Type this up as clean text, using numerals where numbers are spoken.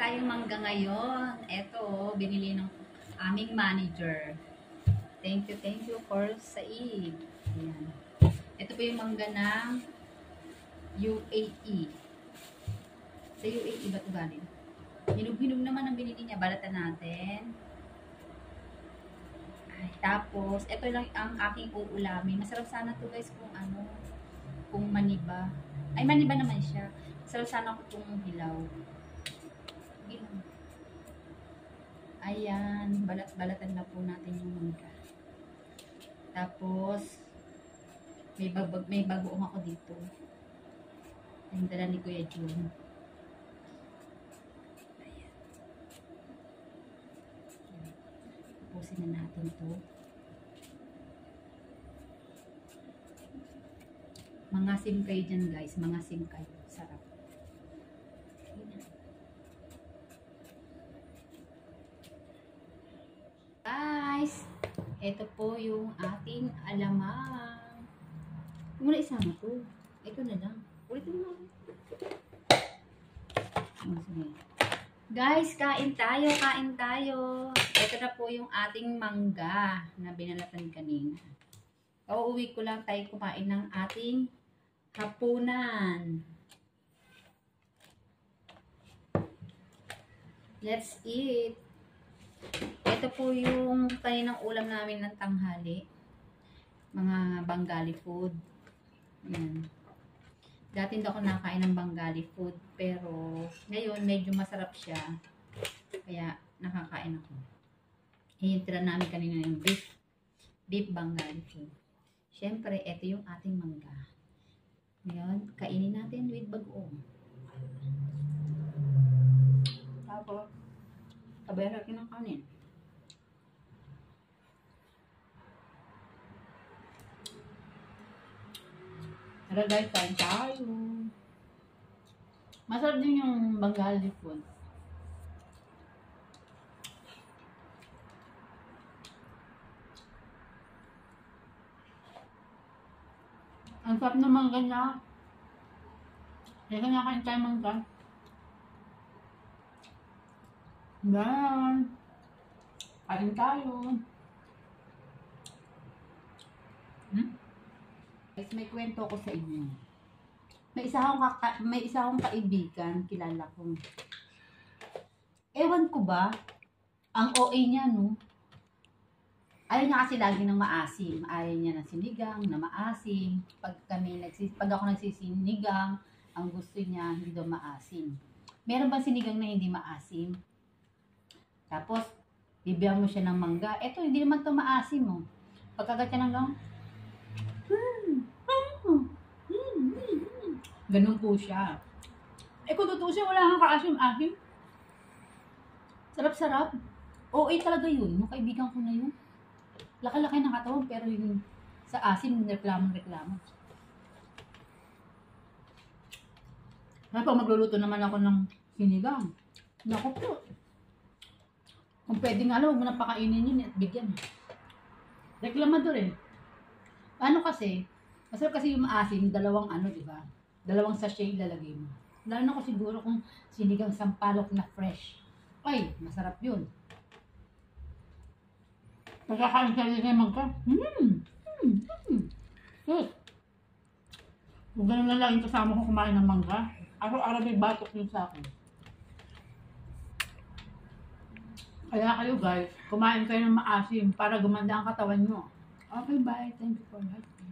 tayong mangga ngayon. Ito, binili ng aming manager. Thank you for Said. Ayan. Ito po yung mangga ng UAE. Sa UAE ba ito galing? Hinog-hinog naman ang binili niya. Balatan natin. Ay, tapos, ito lang ang aking uulamin. Masarap sana to guys kung maniba. Ay, maniba naman siya. Masarap sana ko itong hilaw. Ayan, balatan na po natin yung mangga. Tapos, may bagoong ako dito. Yung dala ni Kuya Jun. Ayan. Tapusin na natin to. Mga sim kayo dyan guys, mga sim kayo. Sarap. Guys, ito po yung ating alamang. Muna isama to. Ito na lang. Ulitin mo. Guys, kain tayo, kain tayo. Ito na po yung ating mangga na binalatan kanina. Uuwi ko lang tayo kumain ng ating hapunan. Let's eat. Ito po yung kaninang ulam namin ng tanghali. Mga Bengali food. Ayan. Dati hindi ako nakain ng Bengali food. Pero ngayon medyo masarap siya. Kaya nakakain ako. Hihintira namin kanina yung beef Bengali food. Siyempre, ito yung ating mangga. Ngayon, kainin natin with bagoong. Tapos, sabay natin ng kanin. Tara guys, kain tayo. Masarap din yung Bengali food. Ang sarap ng mangga niya. Kaya kain tayo mangga. Yan. Kain tayo. Guys, may kwento ko sa inyo. May isa akong kaibigan, kilala ko. Ewan ko ba, ang OA niya, no? Ayaw niya kasi lagi ng maasim. Ayaw niya ng sinigang, na maasim. Pag ako nagsisinigang, ang gusto niya, hindi daw maasim. Meron ba sinigang na hindi maasim? Tapos, bibigyan mo siya ng mangga. Eto, hindi naman ito maasim, oh. Pagkagat niya ng gang, ganun po siya. Kung totoo siya, wala kang kaasim-asim. Sarap-sarap. OA talaga yun. Yung kaibigan ko na yun. Laki-laki ng katawan, pero yung sa asim, reklamo. Pag magluluto naman ako ng sinigang, naku po. Kung pwede nga lang, huwag mo na pakainin yun at bigyan. Reklamador eh. Ano kasi, masarap kasi yung maasim, dalawang diba? Dalawang sachet ilalagay mo. Lalo na ko siguro kung sinigang sampalok na fresh. Ay, masarap yun. Pagkakain ka rin naman ka. Kung ganun na lang yung kasama ko kumain ng mangga, araw-araw may batok yun sa akin. Kaya kayo guys, kumain kayo ng maasim para gumanda ang katawan nyo. Okay, bye. Thank you for watching.